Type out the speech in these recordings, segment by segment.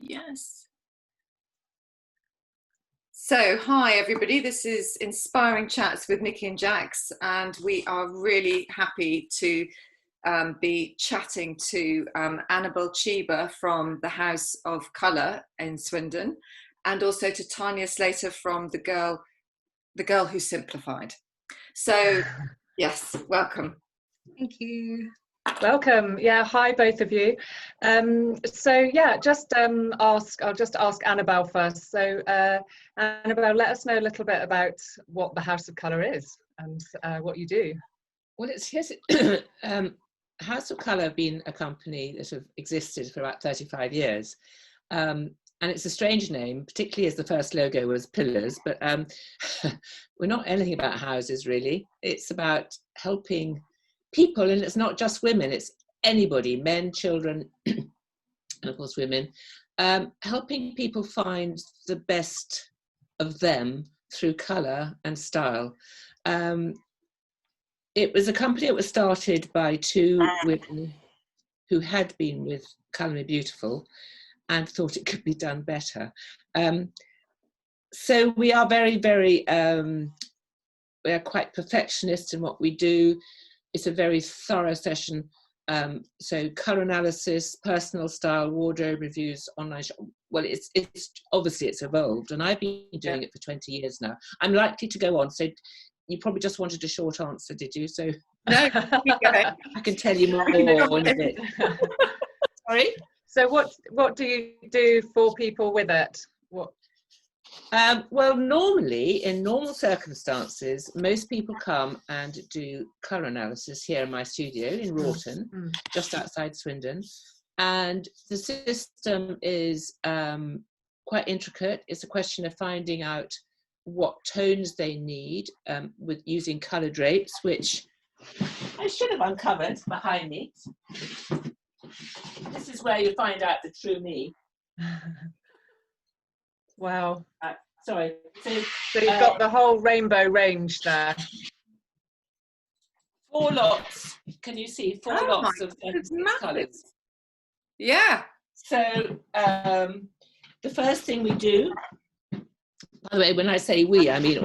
Yes. So, hi everybody, this is Inspiring Chats with Nicki and Jax, and we are really happy to be chatting to Annabel Czyba from the House of Colour in Swindon, and also to Tanya Slater from the girl who simplified. So, yes, welcome. Thank you. Welcome. Yeah, hi both of you. So yeah, I'll just ask Annabel first. So Annabel, let us know a little bit about what the House of Colour is and what you do. Well, House of Colour have been a company that have existed for about 35 years. And it's a strange name, particularly as the first logo was pillars, but we're not anything about houses really. It's about helping people, and it's not just women, it's anybody, men, children, and of course women, helping people find the best of them through colour and style. It was a company that was started by two women who had been with Colour Me Beautiful and thought it could be done better. So we are very, very, we are quite perfectionist in what we do. It's a very thorough session. So colour analysis, personal style, wardrobe reviews, online shop. Well, it's obviously it's evolved, and I've been doing it for 20 years now. I'm likely to go on. So you probably just wanted a short answer, did you? So no, I can tell you more in a bit. Sorry. So what do you do for people with it? What? Well, normally, in normal circumstances, most people come and do colour analysis here in my studio in Rawton, just outside Swindon. And the system is quite intricate. It's a question of finding out what tones they need with using colour drapes, which I should have uncovered behind me. This is where you find out the true me. Wow. Sorry. So you've got the whole rainbow range there. 4 lots. Can you see 4 lots of colours? Yeah. So the first thing we do, by the way, when I say we, I mean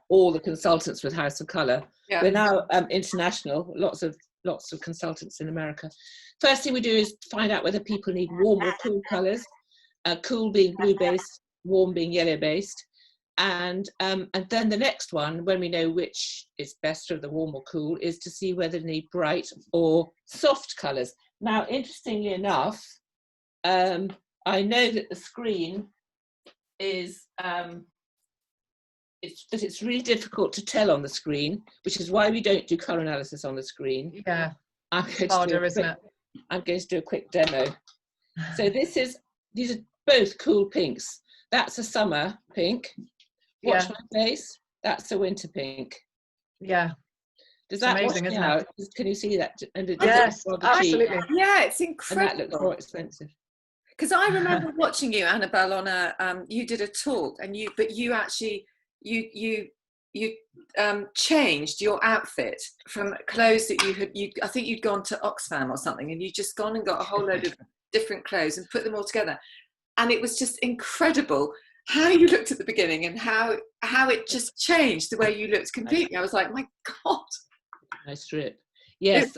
all the consultants with House of Colour. Yeah. We're now international. Lots of consultants in America. First thing we do is find out whether people need warm or cool colours. Cool being blue based, warm being yellow based, and then the next one, when we know which is best of the warm or cool, is to see whether they need bright or soft colours. Now, interestingly enough, I know that the screen is it's really difficult to tell on the screen, which is why we don't do colour analysis on the screen. Yeah, harder, isn't it? I'm going to do a quick demo. So these are both cool pinks. That's a summer pink. Watch my face. That's a winter pink. Yeah. Does that amazing, isn't it? Can you see that? And yes, absolutely. Cheap. Yeah, it's incredible. And that looks more expensive. Because I remember watching you, Annabel, on a you did a talk, and you actually changed your outfit from clothes that I think you'd gone to Oxfam or something, and you'd just gone and got a whole load of different clothes and put them all together. And it was just incredible how you looked at the beginning and how it just changed the way you looked completely. I was like, my God. Nice strip. Yes,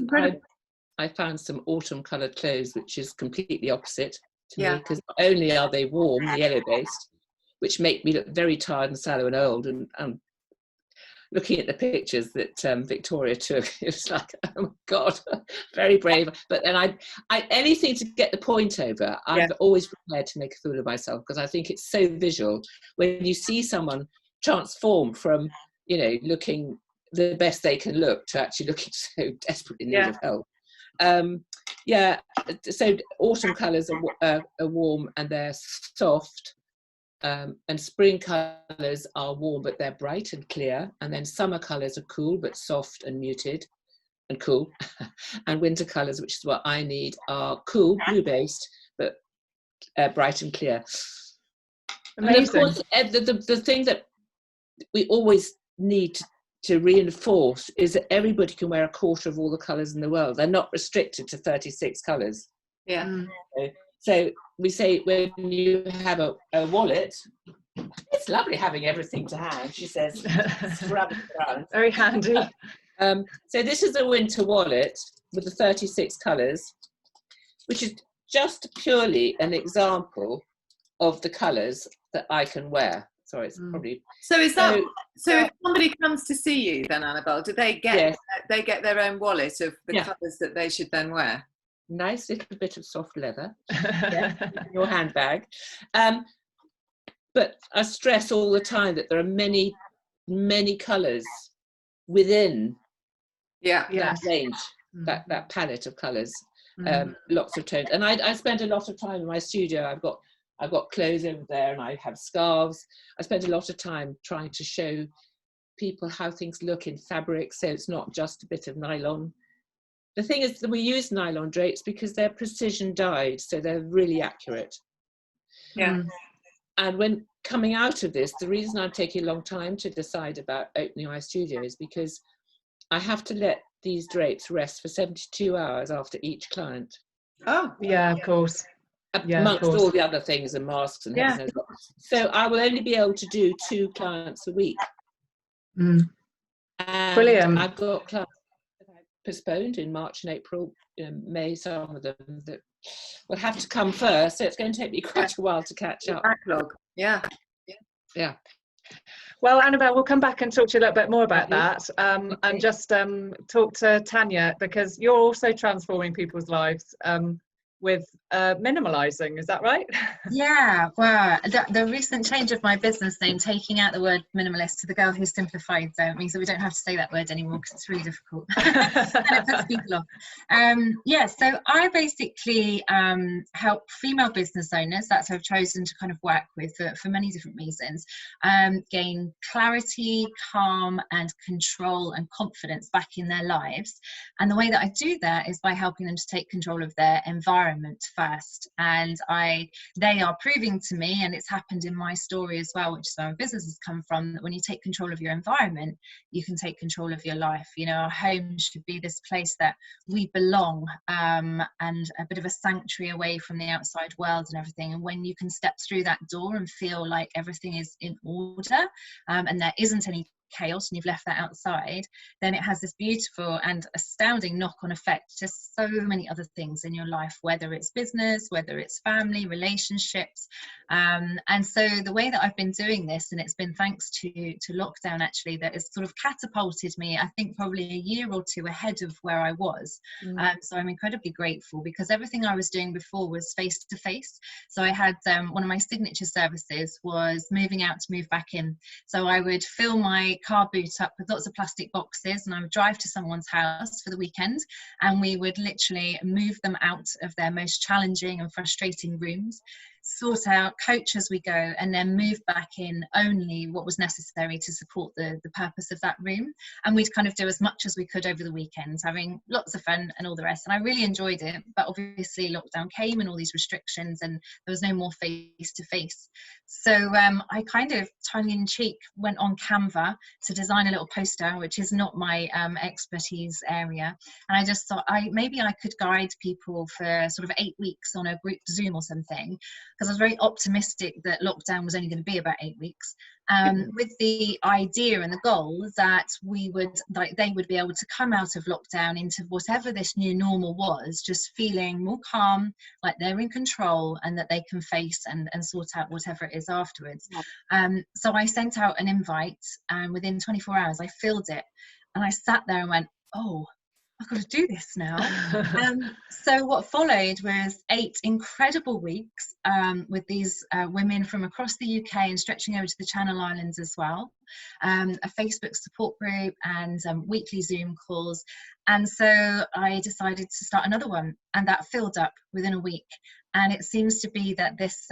I found some autumn coloured clothes, which is completely opposite to me, because not only are they warm, yellow based, which make me look very tired and sallow and old, and looking at the pictures that Victoria took, it was like, oh my God, very brave. But then I anything to get the point over, I'm always prepared to make a fool of myself, because I think it's so visual when you see someone transform from, looking the best they can look to actually looking so desperately in need of help. So autumn colours are warm and they're soft. And spring colours are warm but they're bright and clear, and then summer colours are cool but soft and muted and cool, and winter colours, which is what I need, are cool, blue based, but bright and clear. Amazing. And of course, the thing that we always need to reinforce is that everybody can wear a quarter of all the colours in the world. They're not restricted to 36 colours. Yeah. So we say when you have a wallet, it's lovely having everything to hand, she says, scrubbing around. Very handy. So this is a winter wallet with the 36 colours, which is just purely an example of the colours that I can wear. Sorry, it's probably... So is that... So if somebody comes to see you then, Annabel, do they get, yes, they get their own wallet of the colours that they should then wear? Nice little bit of soft leather in your handbag. But I stress all the time that there are many, many colours within that range, that palette of colours, lots of tones. And I spend a lot of time in my studio. I've got clothes over there and I have scarves. I spend a lot of time trying to show people how things look in fabric, so it's not just a bit of nylon. The thing is that we use nylon drapes because they're precision dyed, so they're really accurate. Yeah. And when coming out of this, the reason I'm taking a long time to decide about opening my studio is because I have to let these drapes rest for 72 hours after each client. Oh, yeah, of course. Amongst all the other things and masks and heaven knows what. So I will only be able to do 2 clients a week. And Brilliant. I've got clients that I postponed in March and April, May, some of them that will have to come first. So it's going to take me quite a while to catch up. Backlog. Yeah. Well, Annabel, we'll come back and talk to you a little bit more about that, and just talk to Tanya, because you're also transforming people's lives with minimalising, is that right? Yeah, well, the recent change of my business name, taking out the word minimalist to the girl who simplified, means that we don't have to say that word anymore because it's really difficult and it puts people off. Yeah, so I basically help female business owners, that's who I've chosen to kind of work with for many different reasons, gain clarity, calm and control and confidence back in their lives. And the way that I do that is by helping them to take control of their environment first. And they are proving to me, and it's happened in my story as well, which is where my business has come from, that when you take control of your environment, you can take control of your life. You know, our home should be this place that we belong, and a bit of a sanctuary away from the outside world and everything. And when you can step through that door and feel like everything is in order, and there isn't any chaos and you've left that outside, then it has this beautiful and astounding knock-on effect to so many other things in your life, whether it's business, whether it's family, relationships. And so the way that I've been doing this, and it's been thanks to lockdown actually, that has sort of catapulted me, I think probably a year or two ahead of where I was. So I'm incredibly grateful, because everything I was doing before was face-to-face. So I had one of my signature services was moving out to move back in. So I would fill my car boot up with lots of plastic boxes, and I would drive to someone's house for the weekend, and we would literally move them out of their most challenging and frustrating rooms, sort out, coach as we go, and then move back in only what was necessary to support the purpose of that room. And we'd kind of do as much as we could over the weekends, having lots of fun and all the rest. And I really enjoyed it, but obviously lockdown came and all these restrictions, and there was no more face-to-face. So I kind of tongue-in-cheek went on Canva to design a little poster, which is not my expertise area. And I just thought maybe I could guide people for sort of 8 weeks on a group Zoom or something, because I was very optimistic that lockdown was only going to be about 8 weeks, with the idea and the goal that they would be able to come out of lockdown into whatever this new normal was, just feeling more calm, like they're in control, and that they can face and sort out whatever it is afterwards. So I sent out an invite, and within 24 hours I filled it, and I sat there and went, oh, I've got to do this now. So what followed was 8 incredible weeks with these women from across the UK and stretching over to the Channel Islands as well, a Facebook support group, and weekly Zoom calls. And so I decided to start another one, and that filled up within a week. And it seems to be that this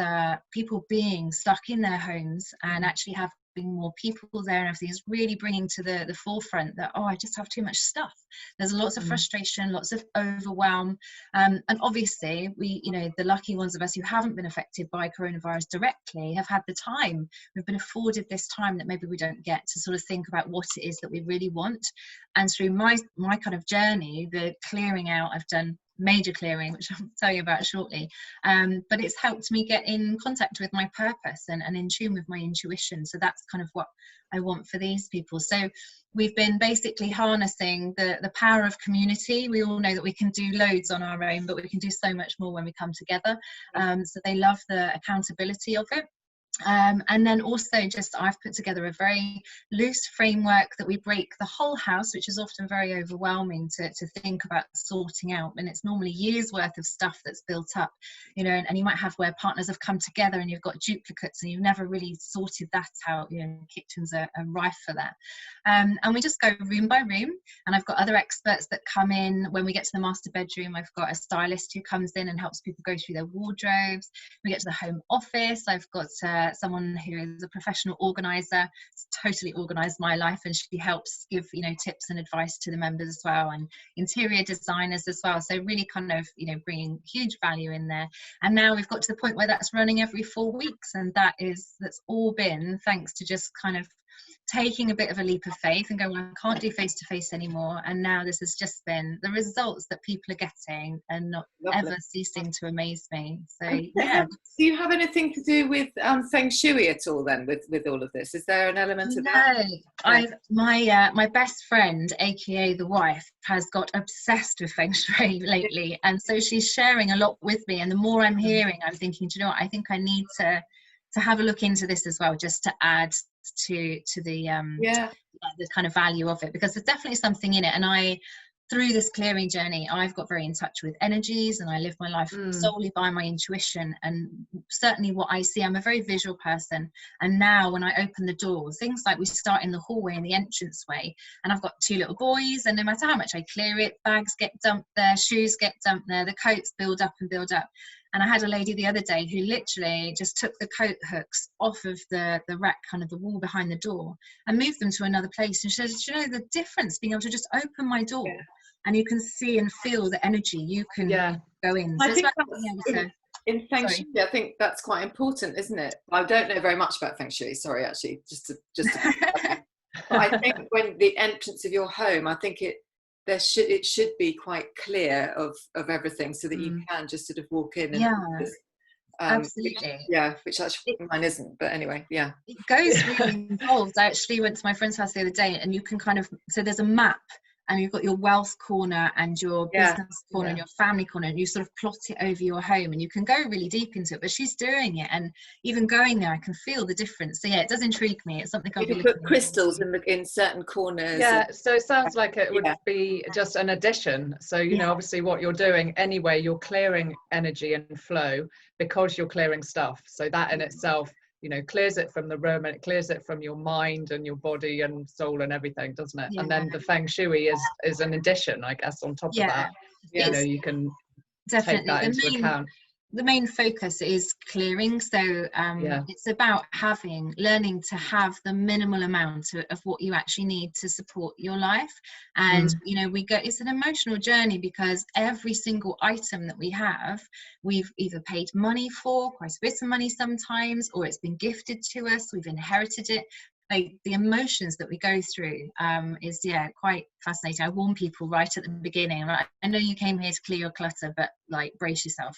people being stuck in their homes and actually having more people there and everything is really bringing to the forefront that, oh, I just have too much stuff. There's lots of frustration, lots of overwhelm, and obviously we, you know, the lucky ones of us who haven't been affected by coronavirus directly have had the time. We've been afforded this time that maybe we don't get to sort of think about what it is that we really want. And through my kind of journey, the clearing out, I've done major clearing, which I'll tell you about shortly. But it's helped me get in contact with my purpose and in tune with my intuition. So that's kind of what I want for these people. So we've been basically harnessing the power of community. We all know that we can do loads on our own, but we can do so much more when we come together. So they love the accountability of it. And then also just I've put together a very loose framework that we break the whole house, which is often very overwhelming to think about sorting out, and it's normally years worth of stuff that's built up, you know, and you might have where partners have come together and you've got duplicates and you've never really sorted that out, you know, kitchens are rife for that. And we just go room by room, and I've got other experts that come in. When we get to the master bedroom, I've got a stylist who comes in and helps people go through their wardrobes. We get to the home office, I've got someone who is a professional organizer. It's totally organized my life, and she helps give, you know, tips and advice to the members as well, and interior designers as well. So really kind of, you know, bringing huge value in there. And now we've got to the point where that's running every 4 weeks, and that's all been thanks to just kind of taking a bit of a leap of faith and going, well, I can't do face to face anymore. And now this has just been the results that people are getting and not ever ceasing to amaze me. So yeah. Do you have anything to do with feng shui at all then with all of this? Is there an element of that? My best friend, aka the wife, has got obsessed with feng shui lately, and so she's sharing a lot with me, and the more I'm hearing, I'm thinking, do you know what, I think I need to have a look into this as well, just to add to the kind of value of it, because there's definitely something in it. And through this clearing journey, I've got very in touch with energies, and I live my life solely by my intuition. And certainly what I see, I'm a very visual person, and now when I open the door, things like we start in the hallway and the entranceway, and I've got 2 little boys, and no matter how much I clear it, bags get dumped there, shoes get dumped there, the coats build up and build up. And I had a lady the other day who literally just took the coat hooks off of the rack, kind of the wall behind the door, and moved them to another place. And she said, do you know the difference being able to just open my door and you can see and feel the energy, you can go in. So I think in feng shui, I think that's quite important, isn't it? I don't know very much about feng shui, sorry, actually, just to but I think when the entrance of your home, I think it should be quite clear of everything, so that you can just sort of walk in and absolutely, which actually mine isn't, but anyway, it goes really involved. I actually went to my friend's house the other day, and you can kind of, so there's a map, and you've got your wealth corner and your business corner and your family corner, and you sort of plot it over your home, and you can go really deep into it. But she's doing it, and even going there, I can feel the difference. So yeah, it does intrigue me. It's something I'll be put crystals in certain corners. So it sounds like it would be just an addition. So you know, obviously what you're doing anyway, you're clearing energy and flow because you're clearing stuff. So that in itself, you know, clears it from the room, and it clears it from your mind and your body and soul and everything, doesn't it? And then the feng shui is an addition, I guess, on top of that. You know, you can take that into account. The main focus is clearing, so it's about learning to have the minimal amount of what you actually need to support your life. And you know, it's an emotional journey, because every single item that we have, we've either paid money for, quite a bit of money sometimes, or it's been gifted to us, we've inherited it. Like, the emotions that we go through is quite fascinating. I warn people right at the beginning, right? I know you came here to clear your clutter, but like, brace yourself.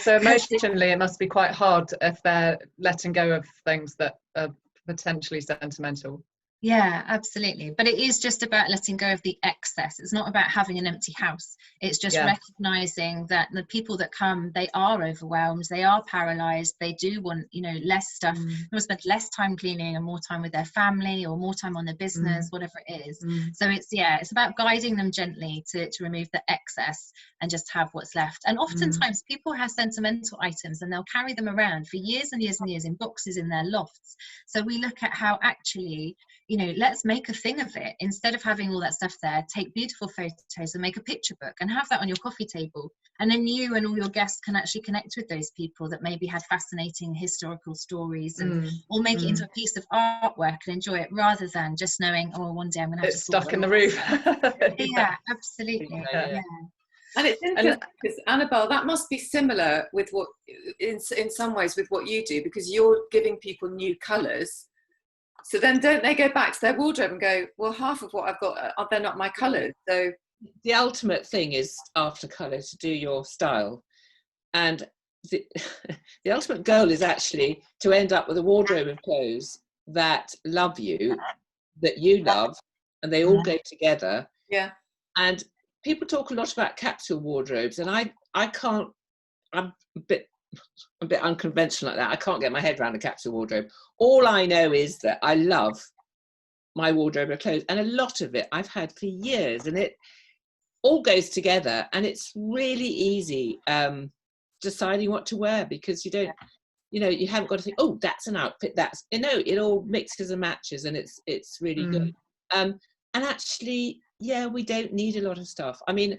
So emotionally it must be quite hard if they're letting go of things that are potentially sentimental. Yeah, absolutely. But it is just about letting go of the excess. It's not about having an empty house. It's just recognizing that the people that come, they are overwhelmed, they are paralyzed, they do want, you know, less stuff. They want to spend less time cleaning and more time with their family, or more time on their business, whatever it is. So it's about guiding them gently to remove the excess and just have what's left. And oftentimes people have sentimental items, and they'll carry them around for years and years and years in boxes in their lofts. So we look at how actually, you know, let's make a thing of it. Instead of having all that stuff there, take beautiful photos and make a picture book and have that on your coffee table. And then you and all your guests can actually connect with those people that maybe had fascinating historical stories, and or make it into a piece of artwork and enjoy it, rather than just knowing, oh, one day I'm going to have to stuck in the roof. Absolutely. And it's interesting because, Annabel, that must be similar with what, in some ways, with what you do, because you're giving people new colours. So then don't they go back to their wardrobe and go, well, half of what I've got, they're not my colours. So the ultimate thing is after colour to do your style, and the ultimate goal is actually to end up with a wardrobe of clothes that love you, that you love, and they all go together. Yeah. And people talk a lot about capsule wardrobes, and I can't. I'm a bit unconventional like that. I can't get my head around a capsule wardrobe. All I know is that I love my wardrobe of clothes, and a lot of it I've had for years, and it all goes together, and it's really easy deciding what to wear, because you don't, you haven't got to think, oh, that's an outfit, that's, it all mixes and matches, and it's really good. And actually, yeah, we don't need a lot of stuff. I mean,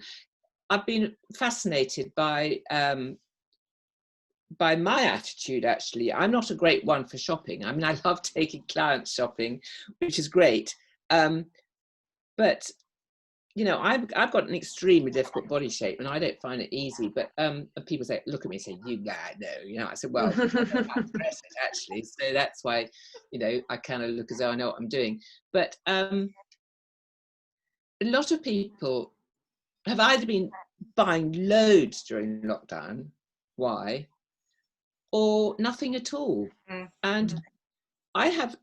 I've been fascinated by my attitude, actually. I'm not a great one for shopping. I mean, I love taking clients shopping, which is great. But, I've got an extremely difficult body shape, and I don't find it easy. But people look at me and say, no. I said, well, I don't know how to dress it, actually. So that's why, I kind of look as though I know what I'm doing. But a lot of people have either been buying loads during lockdown, why, or nothing at all. And I have,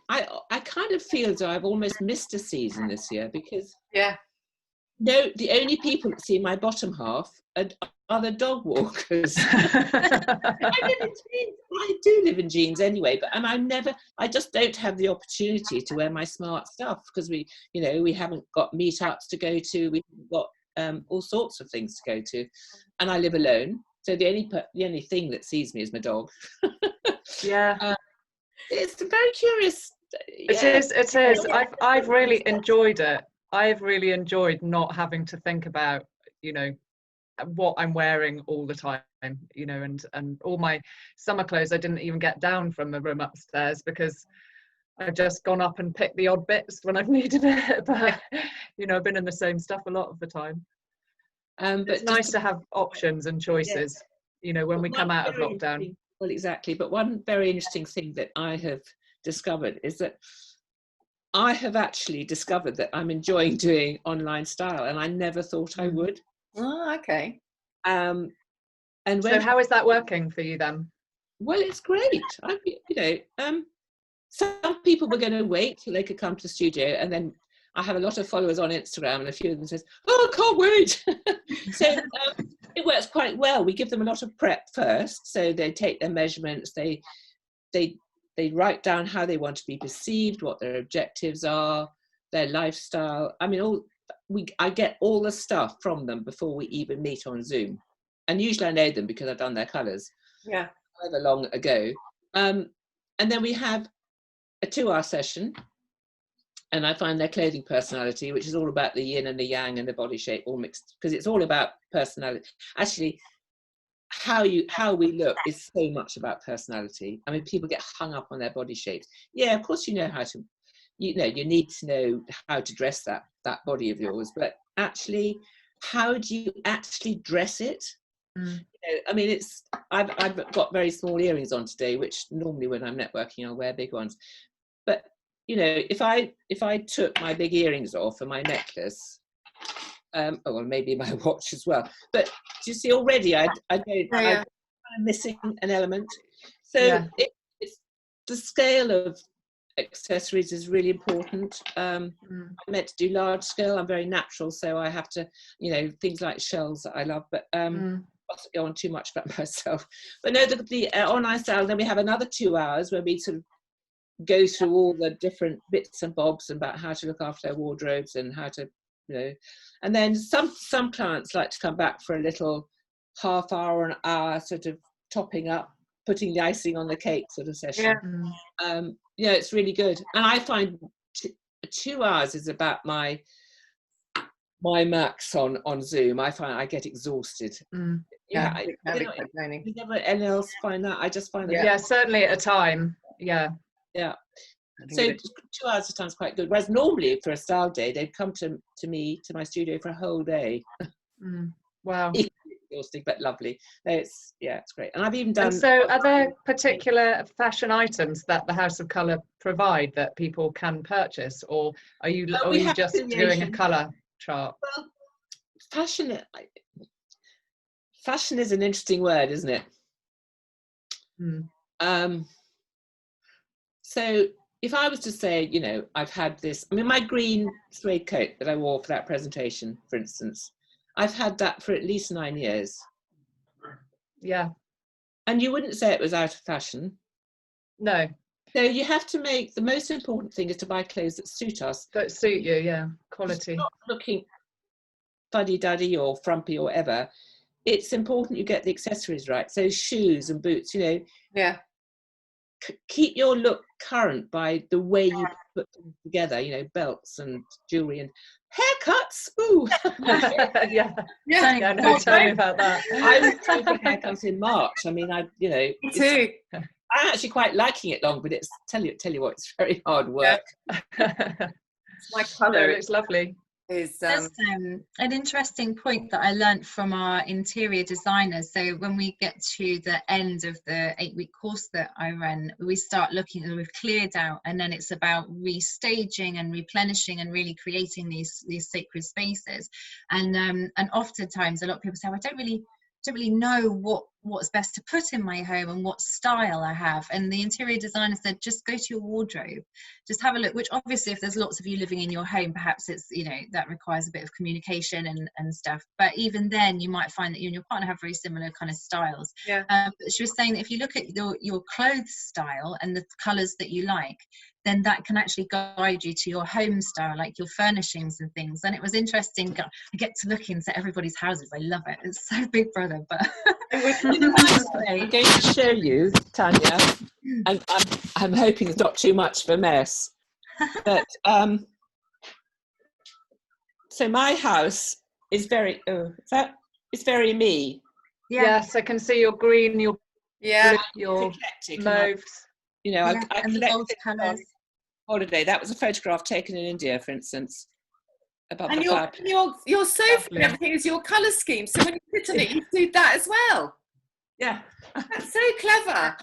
I kind of feel as though I've almost missed a season this year, because the only people that see my bottom half are the dog walkers. I live in jeans. I do live in jeans anyway, but I just don't have the opportunity to wear my smart stuff, because we haven't got meetups to go to, we've got all sorts of things to go to, and I live alone. So the only thing that sees me is my dog. It's very curious. It is. I've really enjoyed it. I've really enjoyed not having to think about, what I'm wearing all the time, and all my summer clothes, I didn't even get down from the room upstairs, because I've just gone up and picked the odd bits when I've needed it. But, I've been in the same stuff a lot of the time. But it's nice to have options and choices, when we come out of lockdown. Well, exactly. But one very interesting thing that I have discovered is that I have actually discovered that I'm enjoying doing online style, and I never thought I would. Oh, okay. And so how is that working for you then? Well, it's great. Some people were going to wait till they could come to the studio, and then I have a lot of followers on Instagram, and a few of them says, "Oh, I can't wait." So it works quite well. We give them a lot of prep first, so they take their measurements, they write down how they want to be perceived, what their objectives are, their lifestyle. I mean, I get all the stuff from them before we even meet on Zoom, and usually I know them because I've done their colours. Yeah. However long ago, and then we have a 2-hour session. And I find their clothing personality, which is all about the yin and the yang and the body shape all mixed, because it's all about personality. Actually, how we look is so much about personality. I mean, people get hung up on their body shapes. Yeah, of course, you need to know how to dress that body of yours, but actually, how do you actually dress it? I mean, I've got very small earrings on today, which normally when I'm networking I'll wear big ones, but if I took my big earrings off and my necklace, well, maybe my watch as well, but do you see already I'm missing an element. So it's the scale of accessories is really important. I'm meant to do large scale. I'm very natural, so I have to, things like shells that I love, but I mustn't go on too much about myself. But no, the online style, then we have another 2 hours where we sort of go through all the different bits and bobs about how to look after their wardrobes and how to, and then some clients like to come back for a little half hour, an hour, sort of topping up, putting the icing on the cake sort of session. It's really good. And I find 2 hours is about my max on Zoom. I find I get exhausted. I don't know, you never anyone else find that? I just find that. Yeah, certainly at a time. Yeah. So 2 hours at a time is quite good. Whereas normally for a style day, they'd come to my studio for a whole day. Wow. Exhausting, but lovely. It's great. And I've even done. And so are there particular fashion items that the House of Colour provide that people can purchase, or are you just doing a colour chart? Well, fashion is an interesting word, isn't it? So if I was to say, you know, I've had this, I mean, my green suede coat that I wore for that presentation, for instance, I've had that for at least 9 years. Yeah. And you wouldn't say it was out of fashion. No. So you have to make, the most important thing is to buy clothes that suit us. That suit you, yeah. Quality. Not looking fuddy-duddy or frumpy or whatever. It's important you get the accessories right. So shoes and boots, you know. Yeah. Keep your look current by the way you put them together, you know, belts and jewelry and haircuts. Ooh. Yeah, no, tell me about that. I was changing haircuts in March. I mean, you know, me too. I'm actually quite liking it long, but it's tell you what, it's very hard work. It's my colour. It's lovely. Is That's an interesting point that I learned from our interior designers. So when we get to the end of the 8-week course that I run, we start looking and we've cleared out, and then it's about restaging and replenishing and really creating these sacred spaces. And oftentimes a lot of people say, well, I don't really know what's best to put in my home and what style I have. And the interior designer said, just go to your wardrobe, just have a look, which obviously if there's lots of you living in your home, perhaps it's, you know, that requires a bit of communication and stuff. But even then you might find that you and your partner have very similar kind of styles. Yeah. But she was saying that if you look at your clothes style and the colours that you like, then that can actually guide you to your home style, like your furnishings and things. And it was interesting. I get to look into everybody's houses. I love it. It's so Big Brother, but I'm going to show you, Tanya, and I'm hoping it's not too much of a mess. But so my house is very it's very me. yeah. Yes, I can see your green, your blue, your mauves. You know, I and the gold colours. Holiday. That was a photograph taken in India, for instance. Above and the your sofa and everything is your colour scheme. So when you sit on it, you do that as well. Yeah. That's so clever.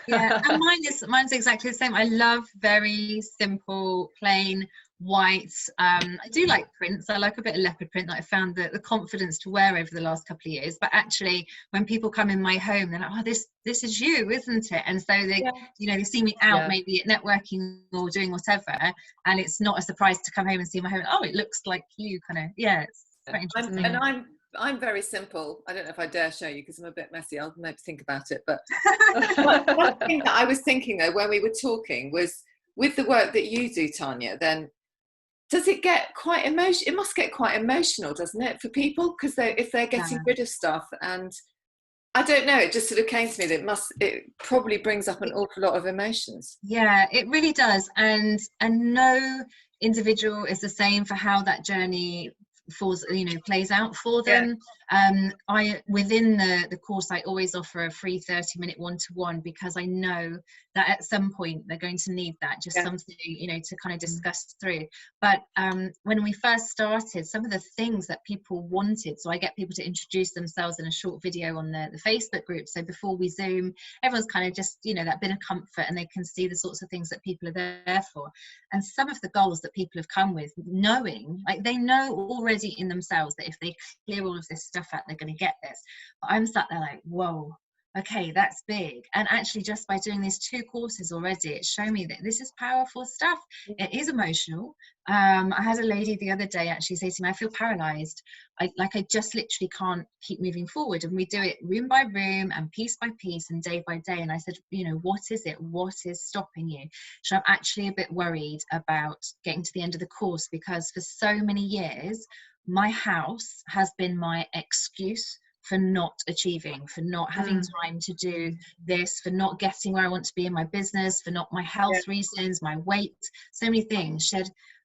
Yeah, and mine's exactly the same. I love very simple, plain white. I do like prints. I like a bit of leopard print that I found the confidence to wear over the last couple of years. But actually, when people come in my home, they're like, "Oh, this is you, isn't it?" And so they, you know, they see me out maybe at networking or doing whatever, and it's not a surprise to come home and see my home. Oh, it looks like you, kind of. Yeah, it's quite interesting. I'm very simple. I don't know if I dare show you because I'm a bit messy. I'll maybe think about it. But one thing that I was thinking though when we were talking was, with the work that you do, Tanya, then does it get quite emotional? It must get quite emotional, doesn't it, for people? Because if they're getting rid of stuff, and I don't know, it just sort of came to me that it probably brings up an awful lot of emotions. Yeah, it really does. And no individual is the same for how that journey plays out for them. I within the course I always offer a free 30-minute one-to-one, because I know that at some point they're going to need that, just something to kind of discuss through. But when we first started, some of the things that people wanted, so I get people to introduce themselves in a short video on the Facebook group, so before we Zoom, everyone's kind of just that bit of comfort, and they can see the sorts of things that people are there for. And some of the goals that people have come with, knowing, like, they know already in themselves that if they clear all of this stuff out, they're going to get this. But I'm sat there like, whoa, okay, that's big. And actually, just by doing these 2 courses already, it's shown me that this is powerful stuff. It is emotional. I had a lady the other day actually say to me, I feel paralyzed. I just literally can't keep moving forward. And we do it room by room and piece by piece and day by day. And I said, what is it? What is stopping you? So I'm actually a bit worried about getting to the end of the course, because for so many years, my house has been my excuse for not achieving, for not having time to do this, for not getting where I want to be in my business, for not my health reasons, my weight, so many things.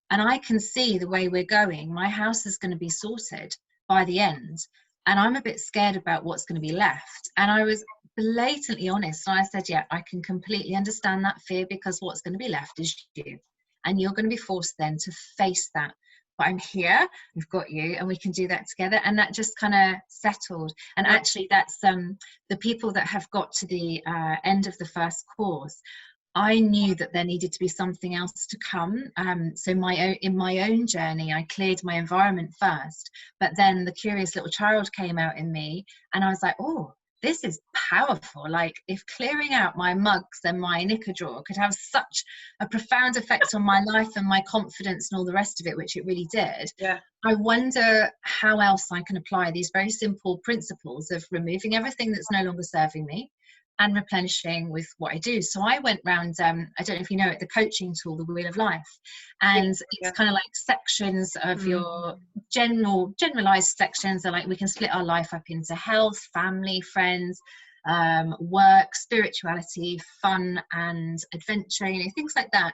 And I can see the way we're going, my house is going to be sorted by the end. And I'm a bit scared about what's going to be left. And I was blatantly honest. And I said, yeah, I can completely understand that fear, because what's going to be left is you. And you're going to be forced then to face that. But I'm here, we've got you, and we can do that together. And that just kind of settled. And actually, that's the people that have got to the end of the first course. I knew that there needed to be something else to come. So in my own journey, I cleared my environment first, but then the curious little child came out in me, and I was like, oh, this is powerful. Like, if clearing out my mugs and my knicker drawer could have such a profound effect on my life and my confidence and all the rest of it, which it really did, I wonder how else I can apply these very simple principles of removing everything that's no longer serving me and replenishing with what I do. So I went round, I don't know if you know it, the coaching tool, the Wheel of Life, and it's kind of like sections of your generalized sections. Are like, we can split our life up into health, family, friends, work, spirituality, fun and adventure, things like that.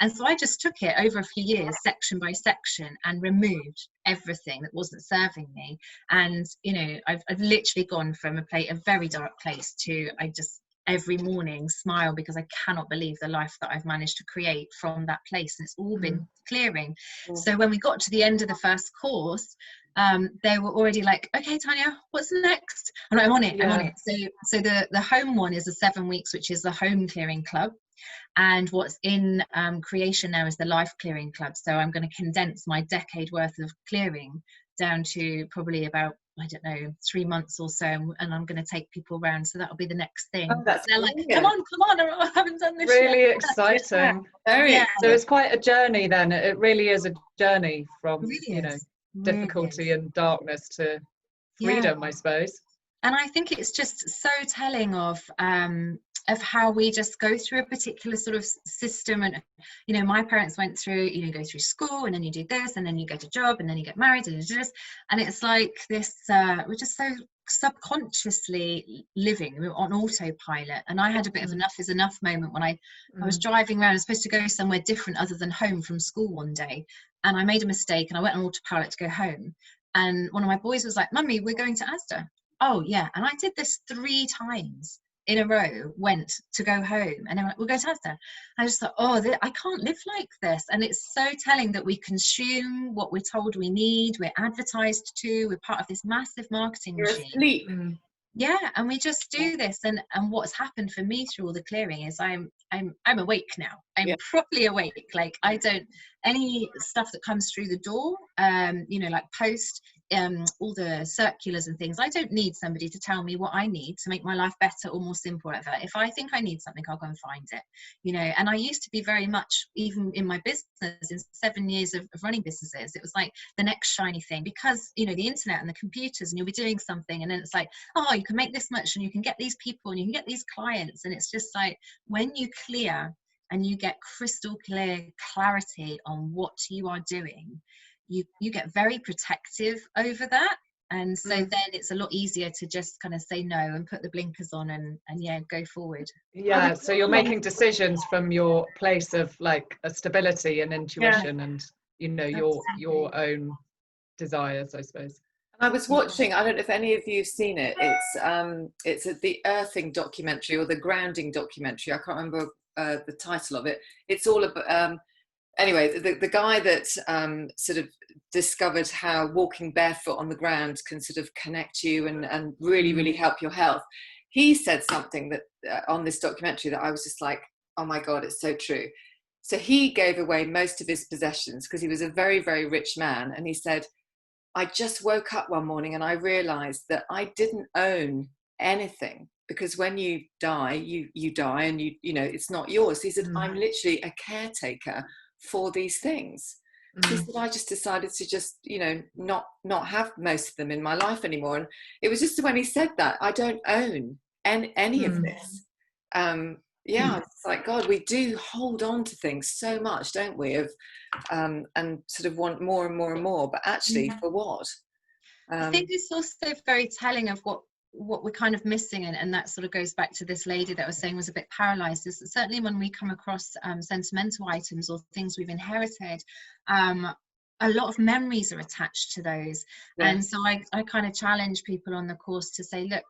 And so I just took it over a few years, section by section, and removed everything that wasn't serving me. And, I've literally gone from a very dark place to I just every morning smile because I cannot believe the life that I've managed to create from that place. And it's all been clearing. So when we got to the end of the first course, they were already like, okay, Tanya, what's next? And I'm on it. So the home one is the 7 weeks, which is the home clearing club. And what's in creation now is the life clearing club. So I'm going to condense my decade worth of clearing down to probably about, I don't know, 3 months or so, and I'm going to take people around. So that'll be the next thing. They're like, come on, I haven't done this really yet. Exciting. So it's quite a journey then. It really is a journey from difficulty and darkness to freedom, I suppose. And I think it's just so telling of how we just go through a particular sort of system. And my parents went through, go through school, and then you do this, and then you get a job, and then you get married, and you do this, and it's like this we're just so subconsciously living on autopilot. And I had a bit of enough is enough moment when I was driving around. I was supposed to go somewhere different other than home from school one day, and I made a mistake, and I went on autopilot to go home, and one of my boys was like, "Mummy, we're going to Asda." Oh yeah. And I did this 3 times in a row, went to go home, and then we'll go to Asda. I just thought, I can't live like this. And it's so telling that we consume what we're told we need, we're advertised to, we're part of this massive marketing machine. And we just do this. And what's happened for me through all the clearing is I'm awake now. I'm properly awake. Like, I don't, any stuff that comes through the door, like post, all the circulars and things, I don't need somebody to tell me what I need to make my life better or more simple, whatever. If I think I need something, I'll go and find it, and I used to be very much, even in my business, in 7 years of running businesses, it was like the next shiny thing, because the internet and the computers, and you'll be doing something, and then it's like, oh, you can make this much, and you can get these people, and you can get these clients. And it's just like, when you clear and you get crystal clear clarity on what you are doing, you get very protective over that. And so then it's a lot easier to just kind of say no and put the blinkers on and go forward. So you're making decisions from your place of like a stability and intuition and your own desires, I suppose. I was watching, I don't know if any of you have seen it, it's the earthing documentary or the grounding documentary, I can't remember the title of it. It's all about anyway, the guy that sort of discovered how walking barefoot on the ground can sort of connect you and really, really help your health. He said something that on this documentary that I was just like, oh my God, it's so true. So he gave away most of his possessions because he was a very, very rich man. And he said, I just woke up one morning and I realized that I didn't own anything, because when you die, you die, and it's not yours. He said, I'm literally a caretaker for these things. He said, I just decided to just not have most of them in my life anymore. And it was just when he said that, I don't own any of this. It's like, God, we do hold on to things so much, don't we, and sort of want more and more and more, but actually for what? I think it's also very telling of what we're kind of missing, and that sort of goes back to this lady that was saying was a bit paralyzed, is that certainly when we come across sentimental items or things we've inherited, a lot of memories are attached to those. And so I kind of challenge people on the course to say, look,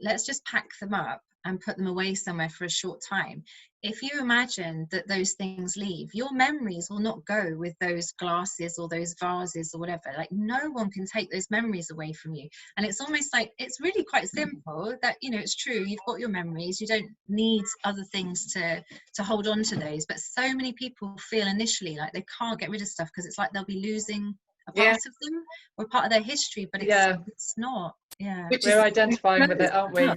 let's just pack them up and put them away somewhere for a short time, if you imagine that those things leave, your memories will not go with those glasses or those vases or whatever. Like, no one can take those memories away from you. And it's almost like, it's really quite simple that, you know, it's true, you've got your memories, you don't need other things to hold on to those. But so many people feel initially like they can't get rid of stuff because it's like they'll be losing a part of them or part of their history, but it's not. Yeah, we're identifying with it, aren't we?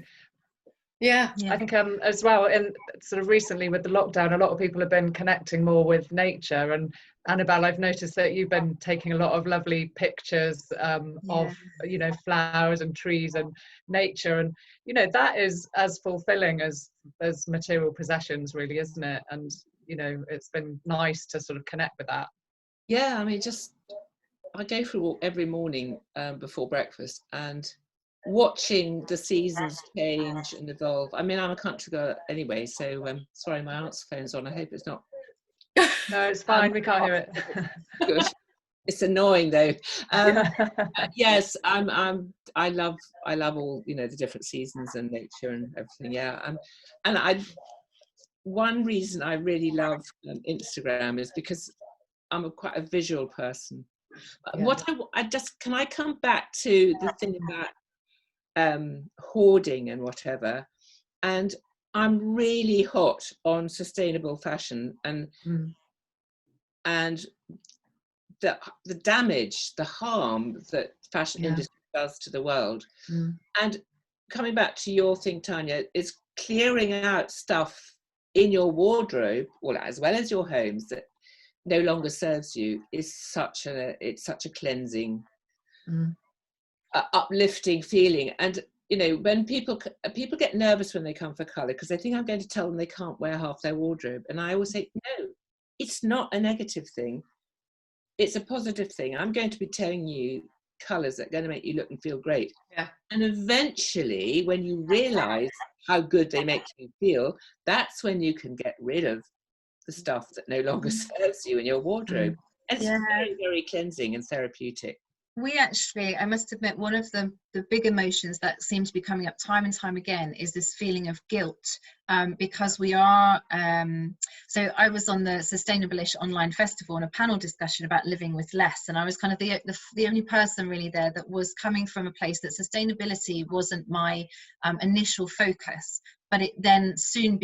Yeah. I think as well, in sort of recently with the lockdown, a lot of people have been connecting more with nature. And Annabel, I've noticed that you've been taking a lot of lovely pictures of, you know, flowers and trees and nature, and you know, that is as fulfilling as material possessions, really, isn't it? And you know, it's been nice to sort of connect with that. Yeah, I mean, just I go for a walk every morning before breakfast, and watching the seasons change and evolve. I mean, I'm a country girl anyway, so sorry, my aunt's phone's on. I hope it's not. No, it's fine. We can't hear it. Good. It's annoying though. Yes, I love all, you know, the different seasons and nature and everything. Yeah, and one reason I really love Instagram is because I'm quite a visual person. What can I come back to the thing about hoarding and whatever, and I'm really hot on sustainable fashion and the damage, the harm that fashion industry does to the world. And coming back to your thing, Tanya, is clearing out stuff in your wardrobe, well, as well as your homes, that no longer serves you, is such a cleansing, uplifting feeling. And you know, when people get nervous when they come for colour because they think I'm going to tell them they can't wear half their wardrobe, and I always say, no, it's not a negative thing, it's a positive thing. I'm going to be telling you colours that are going to make you look and feel great. And eventually, when you realise how good they make you feel, that's when you can get rid of the stuff that no longer serves you in your wardrobe. And it's very, very cleansing and therapeutic. We actually, I must admit, one of the big emotions that seem to be coming up time and time again is this feeling of guilt, because we are, so I was on the Sustainable-ish online festival on a panel discussion about living with less, and I was kind of the only person really there that was coming from a place that sustainability wasn't my initial focus, but it then soon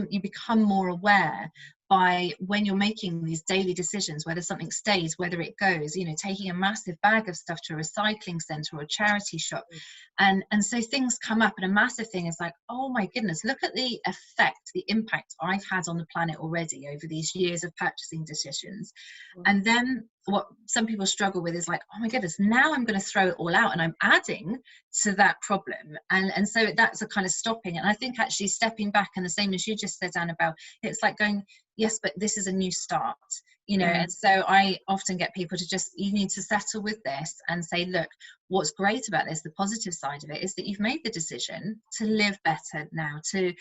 you become more aware by when you're making these daily decisions, whether something stays, whether it goes, you know, taking a massive bag of stuff to a recycling centre or a charity shop. And so things come up, and a massive thing is like, oh my goodness, look at the effect, the impact I've had on the planet already over these years of purchasing decisions. And then what some people struggle with is like, oh my goodness, now I'm going to throw it all out and I'm adding to that problem. And so that's a kind of stopping. And I think actually stepping back, and the same as you just said, Annabel, it's like going, yes, but this is a new start, you know. And so I often get people to just, you need to settle with this and say, look, what's great about this, the positive side of it, is that you've made the decision to live better now, to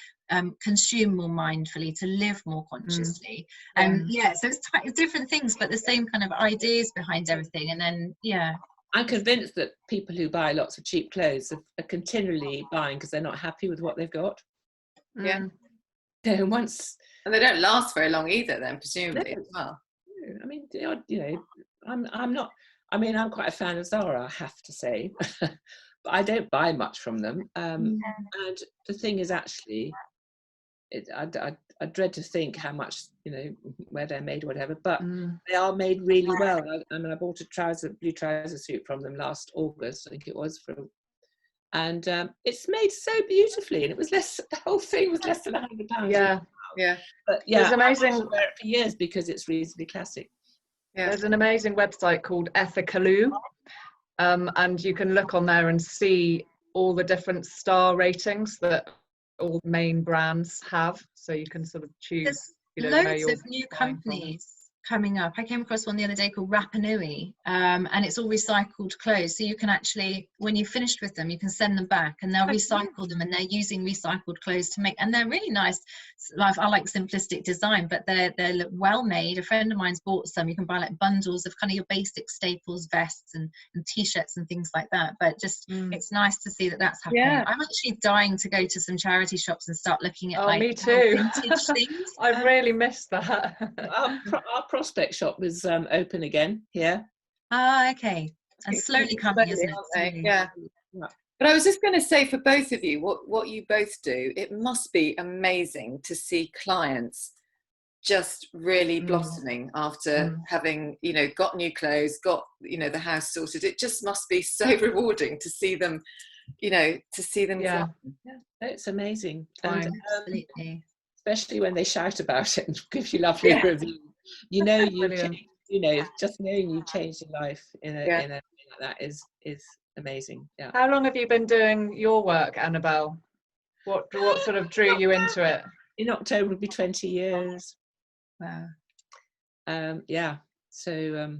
consume more mindfully, to live more consciously. And so it's different things, but the same kind of ideas behind everything. And then I'm convinced that people who buy lots of cheap clothes are continually buying because they're not happy with what they've got. And they don't last very long either, then, presumably, as well. I mean, you know, I'm not, I mean, I'm quite a fan of Zara, I have to say, but I don't buy much from them. And the thing is, actually, I dread to think how much, you know, where they're made or whatever, but they are made really well. I mean, I bought a blue trouser suit from them last August, I think it was, and it's made so beautifully, and it was the whole thing was less than £100. But there's amazing. I've wear it for years because it's reasonably classic. There's an amazing website called Ethicaloo, and you can look on there and see all the different star ratings that all main brands have, so you can sort of choose. There's loads of new companies coming up. I came across one the other day called Rapa Nui, and it's all recycled clothes. So you can actually, when you've finished with them, you can send them back, and they'll recycle them, and they're using recycled clothes to make, and they're really nice. I like simplistic design, but they're well made. A friend of mine's bought some. You can buy like bundles of kind of your basic staples, vests and t-shirts and things like that. But just it's nice to see that that's happening. Yeah. I'm actually dying to go to some charity shops and start looking at me too. vintage things. I've really missed that. Our Prospect shop is open again here. Ah, okay. And slowly coming, isn't it? Slowly. Yeah. But I was just going to say, for both of you, what you both do, it must be amazing to see clients just really blossoming after having, you know, got new clothes, got, you know, the house sorted. It just must be so rewarding to see them, you know, Yeah. It's amazing. Fine. And, Absolutely. especially when they shout about it and give you lovely reviews. You know, you know, just knowing you changed your life in a way like that is amazing. Yeah. How long have you been doing your work, Annabel? What sort of drew you into it? In October will be 20 years. Wow. Yeah. So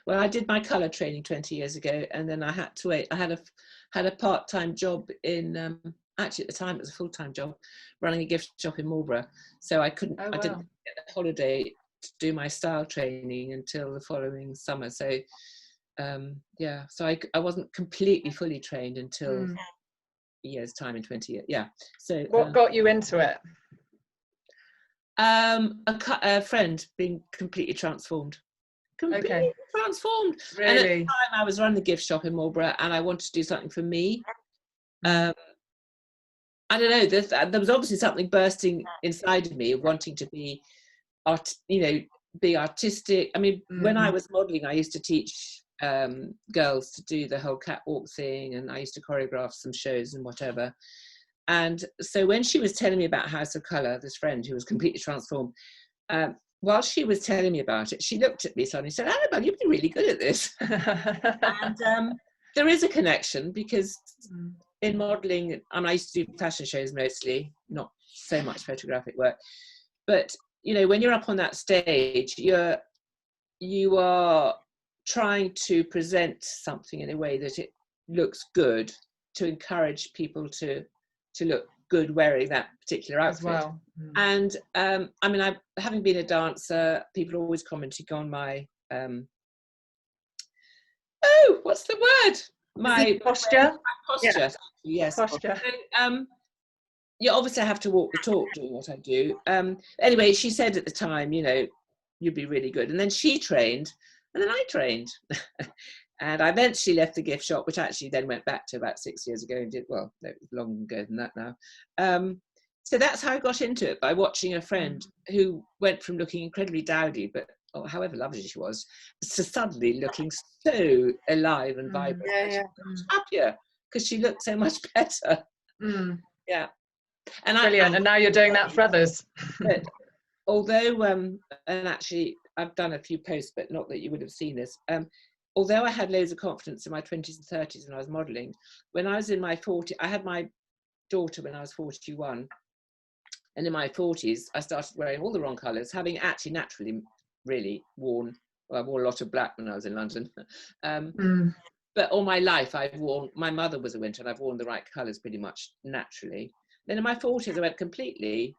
well, I did my colour training 20 years ago, and then I had to wait. I had a part-time job in actually at the time it was a full-time job running a gift shop in Marlborough, so I didn't get a holiday to do my style training until the following summer. So yeah, so I wasn't completely fully trained until a year's time in 20 years. Yeah. So what got you into it? A friend being completely transformed. Transformed. Really? And at the time I was running the gift shop in Marlborough, and I wanted to do something for me. I don't know, there was obviously something bursting inside of me, wanting to be, be artistic. I mean, when I was modelling, I used to teach girls to do the whole catwalk thing, and I used to choreograph some shows and whatever. And so when she was telling me about House of Colour, this friend who was completely transformed, while she was telling me about it, she looked at me suddenly and said, Annabel, you'd be really good at this. And there is a connection, because in modelling, I used to do fashion shows mostly, not so much photographic work. But, you know, when you're up on that stage, you are trying to present something in a way that it looks good, to encourage people to look good wearing that particular outfit. As well. And I mean, having been a dancer, people are always commenting on my what's the word? My posture. Posture. Yes. Posture. So, you obviously have to walk the talk doing what I do. Anyway, she said at the time, you know, you'd be really good. And then she trained, and then I trained. And I eventually left the gift shop, which actually then went back to about 6 years ago and did, well, no, it was longer ago than that now. So that's how I got into it, by watching a friend who went from looking incredibly dowdy, but however lovely she was, to suddenly looking so alive and vibrant. Yeah. Happier, because she looked so much better. Yeah. And brilliant. And now you're doing that for others. But although, and actually I've done a few posts, but not that you would have seen this. Although I had loads of confidence in my 20s and 30s when I was modelling, when I was in my 40s, I had my daughter when I was 41. And in my 40s, I started wearing all the wrong colours, having actually naturally really worn, well, I wore a lot of black when I was in London. But all my life I've worn, my mother was a winter, and I've worn the right colours pretty much naturally. Then in my 40s, I went completely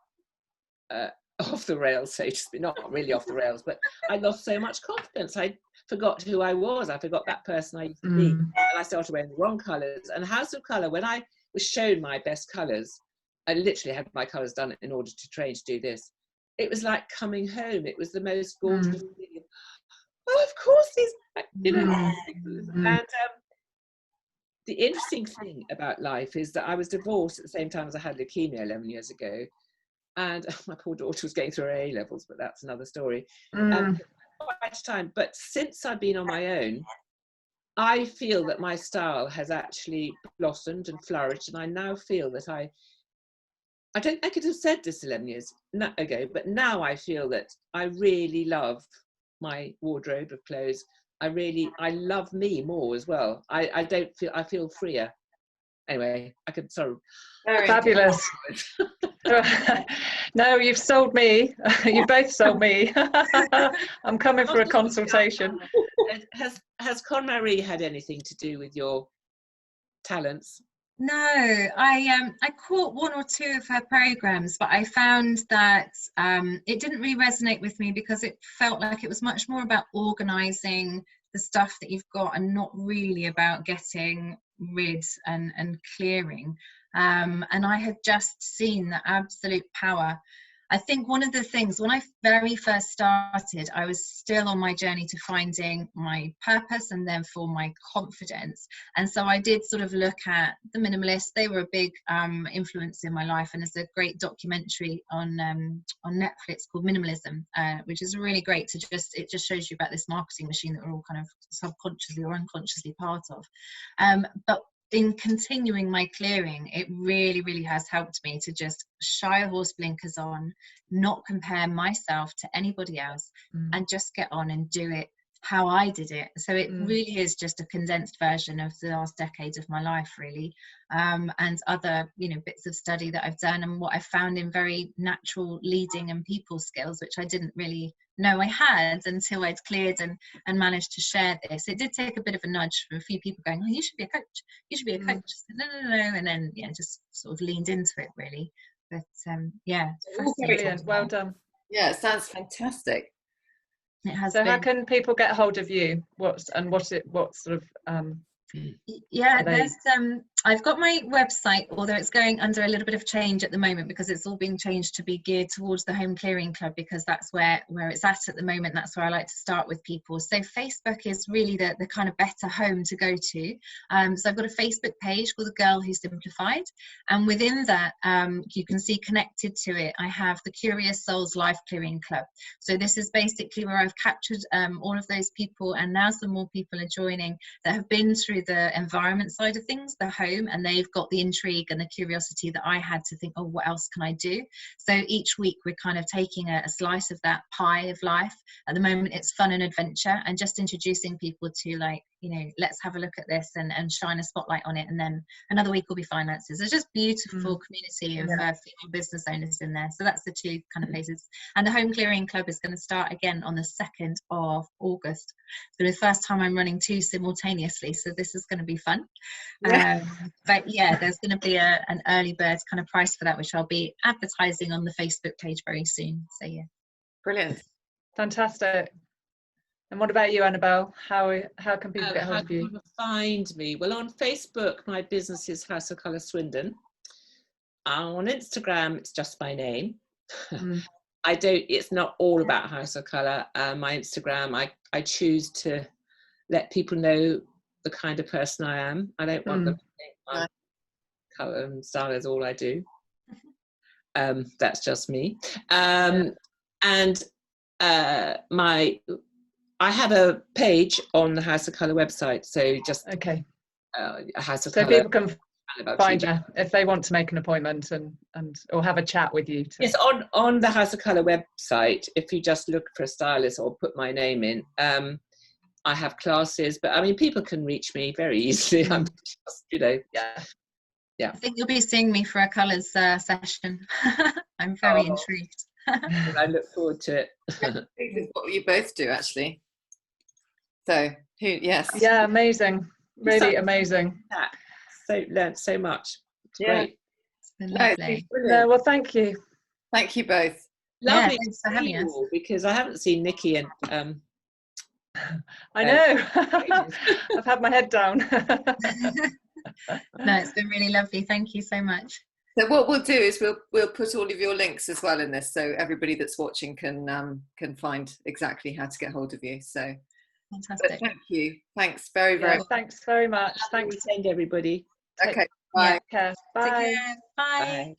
off the rails, so to speak. Not really off the rails, but I lost so much confidence. I forgot who I was. I forgot that person I used to be. And I started wearing the wrong colours. And House of Colour, when I was shown my best colours, I literally had my colours done in order to train to do this. It was like coming home. It was the most gorgeous feeling. Oh, of course, these, you know. And the interesting thing about life is that I was divorced at the same time as I had leukemia 11 years ago. And my poor daughter was going through her A-levels, but that's another story. Quite a time. But since I've been on my own, I feel that my style has actually blossomed and flourished. And I now feel that I could have said this 11 years ago, but now I feel that I really love my wardrobe of clothes. I love me more as well. I feel freer. Anyway, I could sort of. Fabulous. No, you've sold me. You both sold me. I'm coming for a consultation. Has KonMari had anything to do with your talents? No, I caught one or two of her programs, but I found that it didn't really resonate with me because it felt like it was much more about organizing the stuff that you've got and not really about getting rid and clearing. And I had just seen the absolute power. I think one of the things, when I very first started, I was still on my journey to finding my purpose and therefore my confidence. And so I did sort of look at the minimalists. They were a big influence in my life. And there's a great documentary on Netflix called Minimalism, which is really great to it just shows you about this marketing machine that we're all kind of subconsciously or unconsciously part of. But in continuing my clearing, it really, really has helped me to just shy horse blinkers on, not compare myself to anybody else, and just get on and do it how I did it. So it really is just a condensed version of the last decades of my life, really, and other, bits of study that I've done and what I found in very natural leading and people skills, which I didn't really know I had until I'd cleared and managed to share this. It did take a bit of a nudge from a few people going, "Oh, you should be a coach. You should be a coach." I said, no, and then just sort of leaned into it, really. But yeah, brilliant. Well done. Yeah, it sounds fantastic. It has. So how can people get hold of you? What sort of yeah, there's I've got my website, although it's going under a little bit of change at the moment because it's all being changed to be geared towards the Home Clearing Club, because that's where it's at the moment. That's where I like to start with people. So Facebook is really the kind of better home to go to. So I've got a Facebook page called The Girl Who Simplified, and within that you can see connected to it I have the Curious Souls Life Clearing Club. So this is basically where I've captured all of those people, and now some more people are joining that have been through the environment side of things, the home, and they've got the intrigue and the curiosity that I had to think, oh, what else can I do? So each week we're kind of taking a slice of that pie of life. At the moment it's fun and adventure, and just introducing people to, like, let's have a look at this and shine a spotlight on it. And then another week will be finances. There's just beautiful community of female business owners in there. So that's the two kind of places. And the Home Clearing Club is going to start again on the 2nd of August. So the first time I'm running two simultaneously. So this is going to be fun. But yeah, there's going to be an early bird kind of price for that, which I'll be advertising on the Facebook page very soon. So yeah. Brilliant. Fantastic. And what about you, Annabel? How can people get hold of you? How can people find me? Well, on Facebook, my business is House of Colour Swindon. On Instagram, it's just my name. It's not all about House of Colour. My Instagram, I choose to let people know the kind of person I am. I don't want them to think my colour and style is all I do. That's just me. And I have a page on the House of Colour website, so just a House of so Colour. People can find you if they want to make an appointment and or have a chat with you. Yes, on the House of Colour website, if you just look for a stylist or put my name in, I have classes, but I mean, people can reach me very easily. I'm just, yeah. I think you'll be seeing me for a colours session. I'm very intrigued. I look forward to it. This is what you both do, actually. So, yes. Yeah, amazing. Really amazing. So learned so much. It's great. It's been lovely. No, well, thank you. Thank you both. Lovely thanks for having us. because I haven't seen Nicki and I know. I've had my head down. No, it's been really lovely. Thank you so much. So what we'll do is we'll put all of your links as well in this, so everybody that's watching can find exactly how to get hold of you. So fantastic. Thank you. Thanks very much. Thanks very much. Thanks, everybody. Okay. Bye. Take care. Bye. Take care. Bye. Bye.